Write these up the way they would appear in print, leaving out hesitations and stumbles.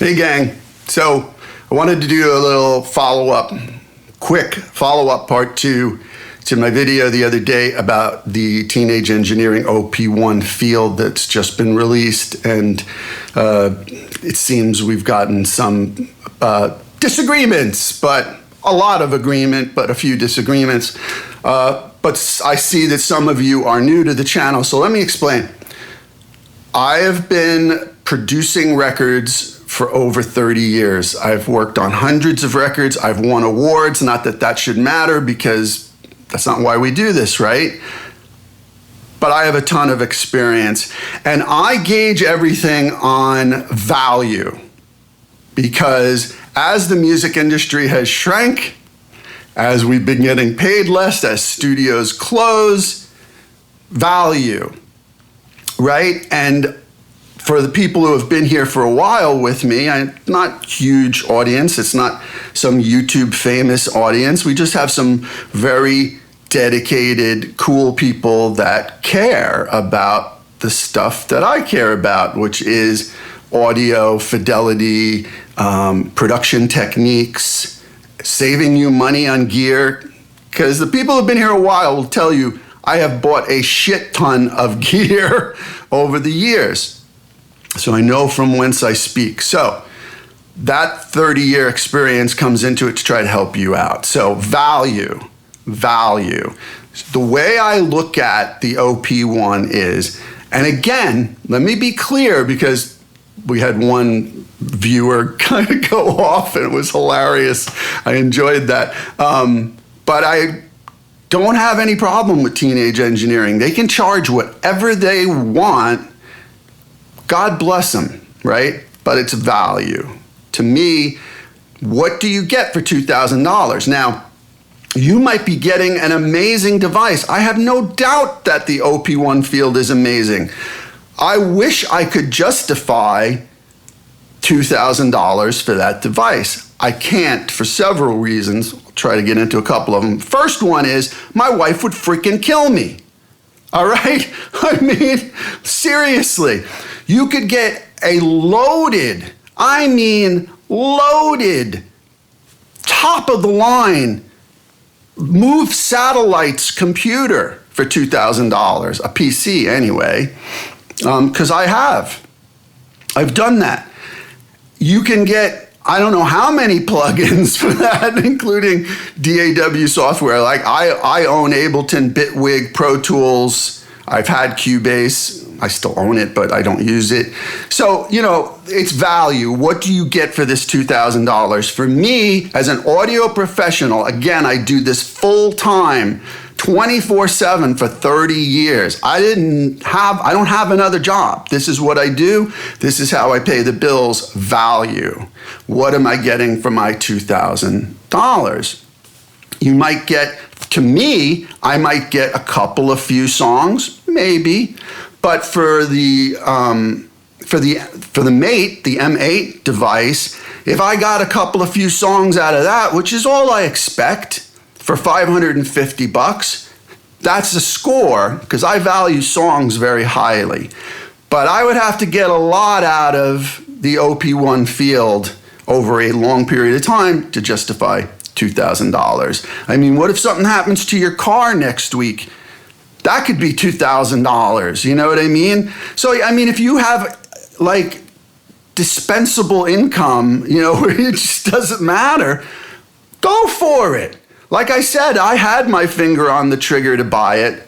Hey gang, so I wanted to do a little quick follow-up part two to my video the other day about the teenage engineering OP-1 field that's just been released, and it seems we've gotten some disagreements, but a lot of agreement, but a few disagreements. But I see that some of you are new to the channel, so let me explain. I have been producing records for over 30 years. I've worked on hundreds of records. I've won awards. Not that that should matter because that's not why we do this, right? But I have a ton of experience. And I gauge everything on value because as the music industry has shrank, as we've been getting paid less, as studios close, value, right? And for the people who have been here for a while with me, not huge audience, it's not some YouTube famous audience. We just have some very dedicated, cool people that care about the stuff that I care about, which is audio, fidelity, production techniques, saving you money on gear. Because the people who've been here a while will tell you, I have bought a shit ton of gear over the years. So I know from whence I speak. So that 30-year experience comes into it to try to help you out. So value. The way I look at the OP-1 is, and again, let me be clear because we had one viewer kind of go off and it was hilarious. I enjoyed that. But I don't have any problem with teenage engineering. They can charge whatever they want. God bless them, right? But it's value. To me, what do you get for $2,000? Now, you might be getting an amazing device. I have no doubt that the OP-1 field is amazing. I wish I could justify $2,000 for that device. I can't for several reasons. I'll try to get into a couple of them. First one is my wife would freaking kill me. All right? I mean, seriously. You could get a loaded, top of the line, move satellites computer for $2,000, a PC anyway, because I've done that. You can get, I don't know how many plugins for that, including DAW software. Like I own Ableton, Bitwig, Pro Tools. I've had Cubase. I still own it, but I don't use it. So, it's value. What do you get for this $2,000? For me, as an audio professional, again, I do this full time, 24/7 for 30 years. I don't have another job. This is what I do. This is how I pay the bills. Value. What am I getting for my $2,000? You might get, to me, I might get a few songs, maybe. But for the Mate, the M8 device, if I got a few songs out of that, which is all I expect for $550, that's a score because I value songs very highly. But I would have to get a lot out of the OP-1 field over a long period of time to justify $2,000. I mean, what if something happens to your car next week? That could be $2,000, you know what I mean? So, I mean, if you have like dispensable income, where it just doesn't matter, go for it. Like I said, I had my finger on the trigger to buy it,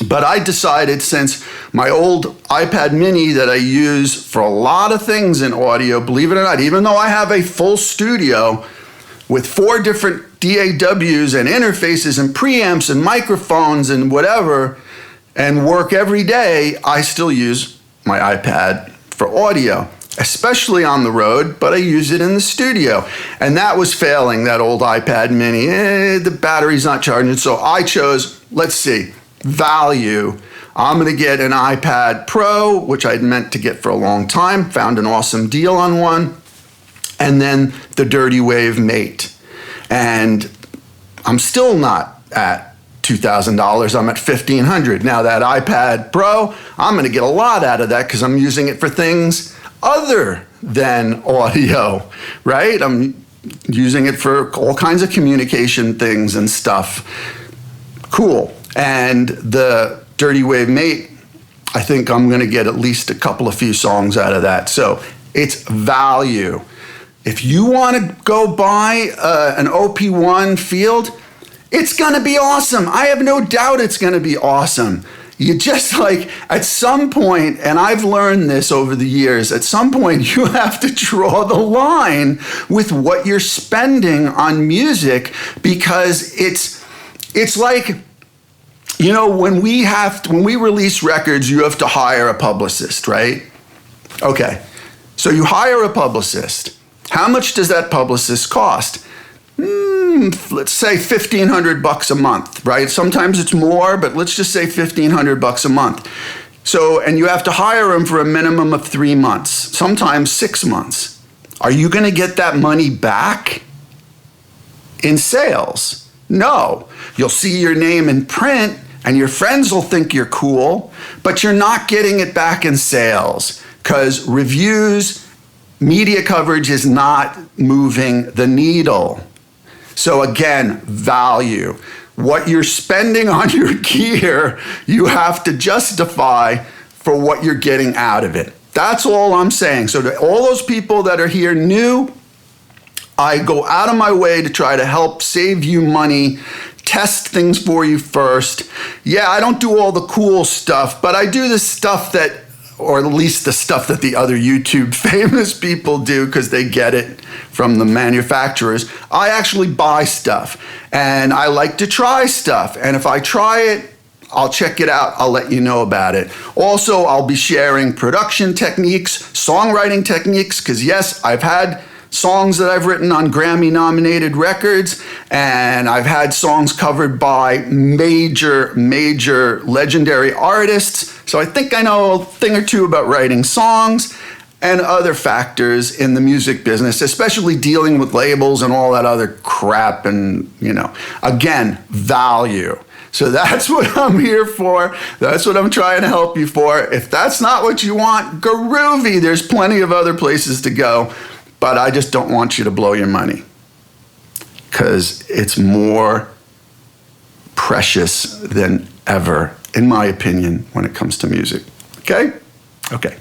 but I decided since my old iPad mini that I use for a lot of things in audio, believe it or not, even though I have a full studio with 4 different DAWs and interfaces and preamps and microphones and whatever, and work every day, I still use my iPad for audio, especially on the road, but I use it in the studio. And that was failing, that old iPad mini. The battery's not charging. So I chose, let's see, value. I'm gonna get an iPad Pro, which I'd meant to get for a long time, found an awesome deal on one, and then the Dirty Wave Mate. And I'm still not at $2,000, I'm at $1,500. Now that iPad Pro, I'm gonna get a lot out of that because I'm using it for things other than audio, right? I'm using it for all kinds of communication things and stuff. Cool. And the Dirty Wave Mate, I think I'm going to get at least a couple of few songs out of that. So it's value. If you want to go buy an OP-1 Field, it's going to be awesome. I have no doubt it's going to be awesome. You just like, at some point, and I've learned this over the years, at some point you have to draw the line with what you're spending on music, because it's like, you know, when we release records, you have to hire a publicist, right? Okay, so you hire a publicist. How much does that publicist cost? Let's say $1,500 a month, right? Sometimes it's more, but let's just say $1,500 a month. So, and you have to hire them for a minimum of 3 months, sometimes 6 months. Are you going to get that money back in sales? No. You'll see your name in print and your friends will think you're cool, but you're not getting it back in sales, because reviews, media coverage is not moving the needle. So again, value. What you're spending on your gear, you have to justify for what you're getting out of it. That's all I'm saying. So to all those people that are here new, I go out of my way to try to help save you money, test things for you first. Yeah, I don't do all the cool stuff, but I do the stuff that, or at least the stuff that the other YouTube famous people do, because they get it from the manufacturers. I actually buy stuff, and I like to try stuff. And if I try it, I'll check it out. I'll let you know about it. Also, I'll be sharing production techniques, songwriting techniques, because yes, I've had songs that I've written on Grammy-nominated records, and I've had songs covered by major legendary artists. So I think I know a thing or two about writing songs and other factors in the music business, especially dealing with labels and all that other crap. And, you know, again, value. So that's what I'm here for. That's what I'm trying to help you for. If that's not what you want, groovy. There's plenty of other places to go. But I just don't want you to blow your money, because it's more precious than ever, in my opinion, when it comes to music. Okay? Okay.